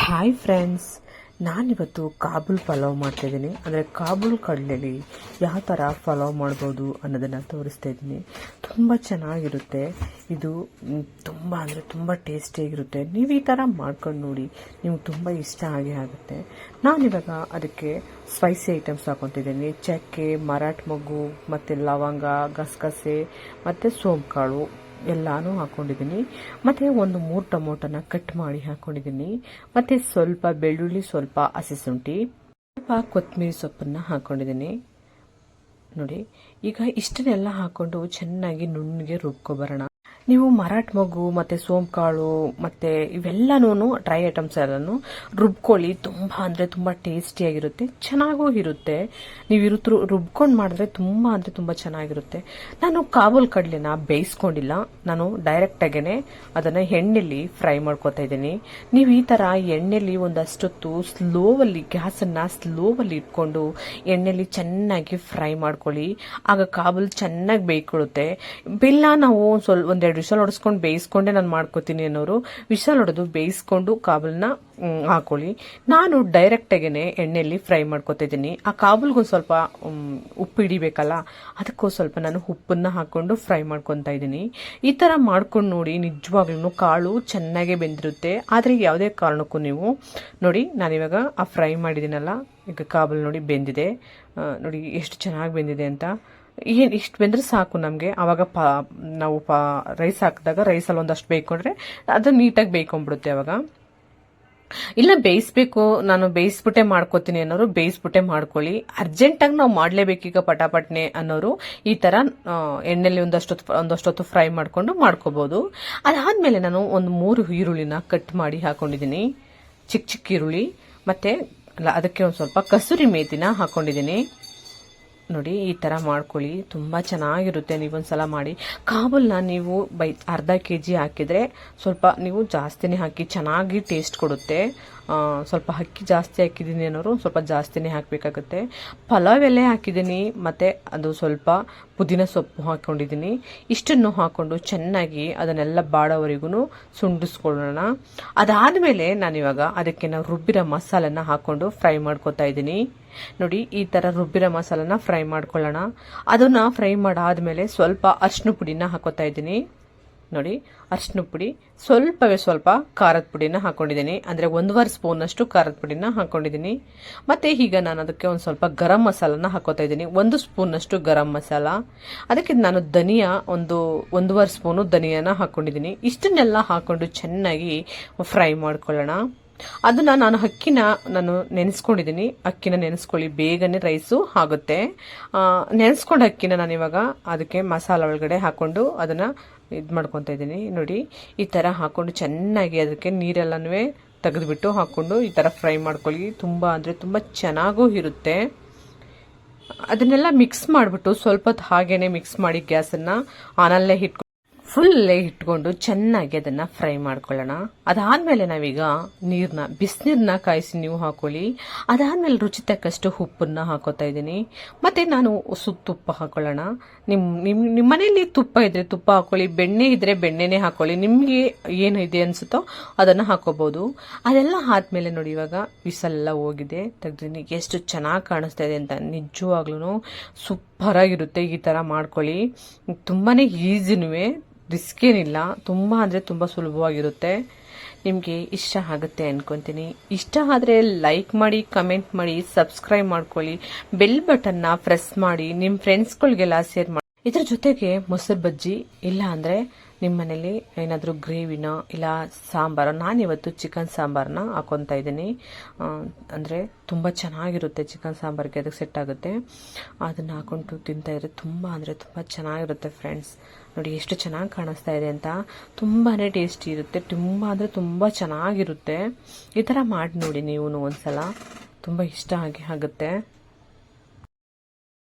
Hi friends, ನಾನಿವತ್ತು ಕಾಬೂಲ್ ಪಲಾವ್ ಮಾಡ್ತಾಯಿದ್ದೀನಿ. ಅಂದರೆ ಕಾಬೂಲ್ ಕಡಲೆಲಿ ಯಾವ ಥರ ಪಲಾವ್ ಮಾಡ್ಬೋದು ಅನ್ನೋದನ್ನು ತೋರಿಸ್ತಾ ಇದ್ದೀನಿ. ತುಂಬ ಚೆನ್ನಾಗಿರುತ್ತೆ ಇದು. ತುಂಬ ಅಂದರೆ ತುಂಬ ಟೇಸ್ಟಿಯಾಗಿರುತ್ತೆ. ನೀವು ಈ ಥರ ಮಾಡ್ಕೊಂಡು ನೋಡಿ, ನಿಮ್ಗೆ ತುಂಬ ಇಷ್ಟ ಆಗುತ್ತೆ. ನಾನಿವಾಗ ಅದಕ್ಕೆ ಸ್ಪೈಸಿ ಐಟಮ್ಸ್ ಹಾಕೊತಿದ್ದೀನಿ. ಚಕ್ಕೆ, ಮರಾಠ ಮೊಗ್ಗು, ಮತ್ತು ಲವಂಗ, ಗಸಗಸೆ ಮತ್ತು ಸೋಂಪುಕಾಳು ಎಲ್ಲಾನು ಹಾಕೊಂಡಿದ್ದೀನಿ. ಮತ್ತು ಒಂದು 3 ಟೊಮೊಟೊನ ಕಟ್ ಮಾಡಿ ಹಾಕೊಂಡಿದ್ದೀನಿ. ಮತ್ತು ಸ್ವಲ್ಪ ಬೆಳ್ಳುಳ್ಳಿ, ಸ್ವಲ್ಪ ಹಸಿಶುಂಠಿ, ಸ್ವಲ್ಪ ಕೊತ್ತಂಬರಿ ಸೊಪ್ಪನ್ನು ಹಾಕೊಂಡಿದ್ದೀನಿ. ನೋಡಿ, ಈಗ ಇಷ್ಟನ್ನೆಲ್ಲ ಹಾಕೊಂಡು ಚೆನ್ನಾಗಿ ನುಣ್ಣಗೆ ರುಬ್ಕೊಬರೋಣ. ನೀವು ಮರಾಠ ಮೊಗ್ಗು ಮತ್ತು ಸೋಂಪುಕಾಳು ಮತ್ತು ಇವೆಲ್ಲನೂ ಡ್ರೈ ಐಟಮ್ಸ್ ಎಲ್ಲನೂ ರುಬ್ಕೊಳ್ಳಿ. ತುಂಬ ಅಂದರೆ ತುಂಬ ಟೇಸ್ಟಿಯಾಗಿರುತ್ತೆ, ಚೆನ್ನಾಗೂ ಇರುತ್ತೆ. ನೀವು ರುಬ್ಕೊಂಡು ಮಾಡಿದ್ರೆ ತುಂಬ ಅಂದರೆ ತುಂಬ ಚೆನ್ನಾಗಿರುತ್ತೆ. ನಾನು ಕಾಬೂಲ್ ಕಡಲೆನ ಬೇಯಿಸ್ಕೊಂಡಿಲ್ಲ, ನಾನು ಡೈರೆಕ್ಟಾಗೇ ಅದನ್ನು ಎಣ್ಣೆಲಿ ಫ್ರೈ ಮಾಡ್ಕೊತಾ ಇದ್ದೀನಿ. ನೀವು ಈ ಥರ ಎಣ್ಣೆಲಿ ಒಂದಷ್ಟೊತ್ತು ಗ್ಯಾಸನ್ನು ಸ್ಲೋವಲ್ಲಿ ಇಟ್ಕೊಂಡು ಎಣ್ಣೆಲಿ ಚೆನ್ನಾಗಿ ಫ್ರೈ ಮಾಡ್ಕೊಳ್ಳಿ. ಆಗ ಕಾಬೂಲ್ ಚೆನ್ನಾಗಿ ಬೇಯ್ಕೊಳ್ಳುತ್ತೆ. ಬೆಲ್ಲ ನಾವು ಒಂದೆರಡು ವಿಷಲ್ ಹೊಡೆಸ್ಕೊಂಡು ಬೇಯಿಸ್ಕೊಂಡೆ ನಾನು ಮಾಡ್ಕೋತೀನಿ ಅನ್ನೋರು ವಿಷಲ್ ಹೊಡೆದು ಬೇಯಿಸ್ಕೊಂಡು ಕಾಬೂಲ್ನ ಹಾಕೊಳ್ಳಿ. ನಾನು ಡೈರೆಕ್ಟಾಗೇ ಎಣ್ಣೆಯಲ್ಲಿ ಫ್ರೈ ಮಾಡ್ಕೋತಾ ಇದ್ದೀನಿ. ಆ ಕಾಬೂಲ್ಗೊಂದು ಸ್ವಲ್ಪ ಉಪ್ಪು ಹಿಡಿಬೇಕಲ್ಲ, ಅದಕ್ಕೂ ಸ್ವಲ್ಪ ನಾನು ಉಪ್ಪನ್ನ ಹಾಕೊಂಡು ಫ್ರೈ ಮಾಡ್ಕೊತಾ ಇದ್ದೀನಿ. ಈ ಥರ ಮಾಡ್ಕೊಂಡು ನೋಡಿ, ನಿಜವಾಗ್ಲೂ ಕಾಳು ಚೆನ್ನಾಗೇ ಬೆಂದಿರುತ್ತೆ. ಆದರೆ ಯಾವುದೇ ಕಾರಣಕ್ಕೂ ನೀವು ನೋಡಿ, ನಾನಿವಾಗ ಆ ಫ್ರೈ ಮಾಡಿದ್ದೀನಲ್ಲ, ಈಗ ಕಾಬೂಲ್ ನೋಡಿ ಬೆಂದಿದೆ. ನೋಡಿ ಎಷ್ಟು ಚೆನ್ನಾಗಿ ಬೆಂದಿದೆ ಅಂತ. ಇಷ್ಟು ಬೆಂದ್ರೆ ಸಾಕು ನಮಗೆ. ಆವಾಗ ನಾವು ರೈಸ್ ಹಾಕಿದಾಗ ರೈಸಲ್ಲಿ ಒಂದಷ್ಟು ಬೇಯ್ಕೊಂಡ್ರೆ ಅದು ನೀಟಾಗಿ ಬೇಯ್ಕೊಂಡ್ಬಿಡುತ್ತೆ. ಅವಾಗ ಇಲ್ಲ ಬೇಯಿಸ್ಬೇಕು, ನಾನು ಬೇಯಿಸ್ಬಿಟ್ಟೆ ಮಾಡ್ಕೋತೀನಿ ಅನ್ನೋರು ಬೇಯಿಸ್ಬಿಟ್ಟೆ ಮಾಡ್ಕೊಳ್ಳಿ. ಅರ್ಜೆಂಟಾಗಿ ನಾವು ಮಾಡಲೇಬೇಕೀಗ ಪಟಾಪಟ್ನೆ ಅನ್ನೋರು ಈ ಥರ ಎಣ್ಣೆಲಿ ಒಂದಷ್ಟೊತ್ತು ಫ್ರೈ ಮಾಡ್ಕೊಂಡು ಮಾಡ್ಕೋಬೋದು. ಅದಾದಮೇಲೆ ನಾನು ಒಂದು 3 ಈರುಳ್ಳಿನ ಕಟ್ ಮಾಡಿ ಹಾಕೊಂಡಿದ್ದೀನಿ, ಚಿಕ್ಕ ಚಿಕ್ಕ ಈರುಳ್ಳಿ. ಮತ್ತು ಅದಕ್ಕೆ ಒಂದು ಸ್ವಲ್ಪ ಕಸೂರಿ ಮೇಥಿನ ಹಾಕೊಂಡಿದ್ದೀನಿ. ನೋಡಿ, ಈ ಥರ ಮಾಡ್ಕೊಳ್ಳಿ, ತುಂಬ ಚೆನ್ನಾಗಿರುತ್ತೆ. ನೀವೊಂದ್ಸಲ ಮಾಡಿ. ಕಾಬೂಲ್ನ ನೀವು ಅರ್ಧ kg ಹಾಕಿದರೆ ಸ್ವಲ್ಪ ನೀವು ಜಾಸ್ತಿನೇ ಹಾಕಿ, ಚೆನ್ನಾಗಿ ಟೇಸ್ಟ್ ಕೊಡುತ್ತೆ. ಸ್ವಲ್ಪ ಅಕ್ಕಿ ಜಾಸ್ತಿ ಹಾಕಿದ್ದೀನಿ ಅನ್ನೋರು ಸ್ವಲ್ಪ ಜಾಸ್ತಿನೇ ಹಾಕಬೇಕಾಗುತ್ತೆ. ಪಲಾವ್ ಎಲೆ ಹಾಕಿದ್ದೀನಿ, ಮತ್ತು ಅದು ಸ್ವಲ್ಪ ಪುದೀನ ಸೊಪ್ಪು ಹಾಕ್ಕೊಂಡಿದ್ದೀನಿ. ಇಷ್ಟನ್ನು ಹಾಕ್ಕೊಂಡು ಚೆನ್ನಾಗಿ ಅದನ್ನೆಲ್ಲ ಬಾಡೋವರೆಗೂ ಸುಂಡಿಸ್ಕೊಳ್ಳೋಣ. ಅದಾದಮೇಲೆ ನಾನಿವಾಗ ಅದಕ್ಕೆ ನಾವು ರುಬ್ಬಿರೋ ಮಸಾಲನ್ನ ಹಾಕ್ಕೊಂಡು ಫ್ರೈ ಮಾಡ್ಕೊತಾ ಇದ್ದೀನಿ. ನೋಡಿ, ಈ ಥರ ರುಬ್ಬಿರೋ ಮಸಾಲನ ಫ್ರೈ ಮಾಡ್ಕೊಳ್ಳೋಣ. ಅದನ್ನ ಫ್ರೈ ಮಾಡಾದ್ಮೇಲೆ ಸ್ವಲ್ಪ ಅರಿಶಿನ ಪುಡಿನ ಹಾಕೋತಾ ಇದ್ದೀನಿ. ನೋಡಿ, ಅರಿಶಿನ ಪುಡಿ, ಸ್ವಲ್ಪವೇ ಸ್ವಲ್ಪ ಖಾರದ ಪುಡಿನ ಹಾಕೊಂಡಿದ್ದೀನಿ. ಅಂದರೆ 1.5 ಸ್ಪೂನಷ್ಟು ಖಾರದ ಪುಡಿನ ಹಾಕೊಂಡಿದ್ದೀನಿ. ಮತ್ತು ಈಗ ನಾನು ಅದಕ್ಕೆ ಒಂದು ಸ್ವಲ್ಪ ಗರಂ ಮಸಾಲನ ಹಾಕೋತಾ ಇದ್ದೀನಿ, 1 ಸ್ಪೂನಷ್ಟು ಗರಂ ಮಸಾಲ. ಅದಕ್ಕೆ ನಾನು ಧನಿಯಾ 1.5 ಸ್ಪೂನು ಧನಿಯಾನ ಹಾಕೊಂಡಿದ್ದೀನಿ. ಇಷ್ಟನ್ನೆಲ್ಲ ಹಾಕೊಂಡು ಚೆನ್ನಾಗಿ ಫ್ರೈ ಮಾಡ್ಕೊಳ್ಳೋಣ. ಅದನ್ನ ನಾನು ನೆನೆಸ್ಕೊಂಡಿದ್ದೀನಿ. ಅಕ್ಕಿನ ನೆನೆಸ್ಕೊಳ್ಳಿ, ಬೇಗನೆ ರೈಸು ಆಗುತ್ತೆ. ನೆನೆಸ್ಕೊಂಡ ಅಕ್ಕಿನ ನಾನು ಇವಾಗ ಅದಕ್ಕೆ ಮಸಾಲ ಒಳಗಡೆ ಹಾಕೊಂಡು ಅದನ್ನ ಮಾಡ್ಕೊತಾ ಇದ್ದೀನಿ. ನೋಡಿ, ಈ ಥರ ಹಾಕೊಂಡು ಚೆನ್ನಾಗಿ ಅದಕ್ಕೆ ನೀರೆಲ್ಲನೂ ತೆಗೆದುಬಿಟ್ಟು ಹಾಕೊಂಡು ಈ ಥರ ಫ್ರೈ ಮಾಡ್ಕೊಳ್ಳಿ. ತುಂಬ ಅಂದರೆ ತುಂಬ ಚೆನ್ನಾಗೂ ಇರುತ್ತೆ. ಅದನ್ನೆಲ್ಲ ಮಿಕ್ಸ್ ಮಾಡಿಬಿಟ್ಟು ಸ್ವಲ್ಪ ಹೊತ್ತು ಹಾಗೇನೆ ಮಿಕ್ಸ್ ಮಾಡಿ ಗ್ಯಾಸನ್ನು ಆನಲ್ಲೇ ಫುಲ್ಲೇ ಇಟ್ಕೊಂಡು ಚೆನ್ನಾಗಿ ಅದನ್ನ ಫ್ರೈ ಮಾಡ್ಕೊಳ್ಳೋಣ. ಅದಾದ್ಮೇಲೆ ನಾವೀಗ ಬಿಸಿನೀರನ್ನ ಕಾಯಿಸಿ ನೀವು ಹಾಕೊಳ್ಳಿ. ಅದಾದ್ಮೇಲೆ ರುಚಿ ತಕ್ಕಷ್ಟು ಉಪ್ಪನ್ನ ಹಾಕೋತಾ ಇದ್ದೀನಿ. ಮತ್ತೆ ನಾನು ತುಪ್ಪ ಹಾಕೊಳ್ಳೋಣ. ನಿಮ್ಮ ಮನೆಯಲ್ಲಿ ತುಪ್ಪ ಇದ್ರೆ ತುಪ್ಪ ಹಾಕೊಳ್ಳಿ, ಬೆಣ್ಣೆ ಇದ್ರೆ ಬೆಣ್ಣೆನೇ ಹಾಕೊಳ್ಳಿ. ನಿಮ್ಗೆ ಏನು ಇದೆ ಅನ್ಸುತ್ತೋ ಅದನ್ನ ಹಾಕೋಬಹುದು. ಅದೆಲ್ಲ ಆದ್ಮೇಲೆ ನೋಡಿ, ಇವಾಗ ವಿಸೆಲ್ಲ ಹೋಗಿದೆ, ತೆಗ್ದಿನಿ. ಎಷ್ಟು ಚೆನ್ನಾಗಿ ಕಾಣಿಸ್ತಾ ಇದೆ ಅಂತ. ನಿಜವಾಗ್ಲೂ ಸೂಪರ್ ಆಗಿರುತ್ತೆ. ಈ ತರ ಮಾಡ್ಕೊಳ್ಳಿ, ತುಂಬಾನೇ ಈಸಿನುವೆ, ರಿಸ್ಕ್ ಏನಿಲ್ಲ. ತುಂಬ ಅಂದರೆ ತುಂಬ ಸುಲಭವಾಗಿರುತ್ತೆ. ನಿಮಗೆ ಇಷ್ಟ ಆಗುತ್ತೆ ಅನ್ಕೊಂತೀನಿ. ಇಷ್ಟ ಆದರೆ ಲೈಕ್ ಮಾಡಿ, ಕಮೆಂಟ್ ಮಾಡಿ, ಸಬ್ಸ್ಕ್ರೈಬ್ ಮಾಡ್ಕೊಳ್ಳಿ, ಬೆಲ್ ಬಟನ್ನ ಪ್ರೆಸ್ ಮಾಡಿ, ನಿಮ್ಮ ಫ್ರೆಂಡ್ಸ್ಗಳಿಗೆಲ್ಲ ಶೇರ್ ಮಾಡಿ. ಇದ್ರ ಜೊತೆಗೆ ಮೊಸರು ಬಜ್ಜಿ, ಇಲ್ಲ ಅಂದರೆ ನಿಮ್ಮ ಮನೇಲಿ ಏನಾದರೂ ಗ್ರೇವಿನ ಇಲ್ಲ ಸಾಂಬಾರು. ನಾನಿವತ್ತು ಚಿಕನ್ ಸಾಂಬಾರನ್ನ ಹಾಕೊತಾ ಇದ್ದೀನಿ. ಅಂದರೆ ತುಂಬ ಚೆನ್ನಾಗಿರುತ್ತೆ ಚಿಕನ್ ಸಾಂಬಾರಿಗೆ, ಅದಕ್ಕೆ ಸೆಟ್ ಆಗುತ್ತೆ. ಅದನ್ನು ಹಾಕೊಂಡು ತಿಂತಾ ಇದ್ರೆ ತುಂಬ ಅಂದರೆ ತುಂಬ ಚೆನ್ನಾಗಿರುತ್ತೆ ಫ್ರೆಂಡ್ಸ್. ನೋಡಿ ಎಷ್ಟು ಚೆನ್ನಾಗಿ ಕಾಣಿಸ್ತಾ ಇದೆ ಅಂತ. ತುಂಬಾ ಟೇಸ್ಟಿ ಇರುತ್ತೆ, ತುಂಬ ಅಂದರೆ ತುಂಬ ಚೆನ್ನಾಗಿರುತ್ತೆ. ಈ ಥರ ಮಾಡಿ ನೋಡಿ ನೀವು ಒಂದ್ಸಲ, ತುಂಬ ಇಷ್ಟ ಆಗುತ್ತೆ.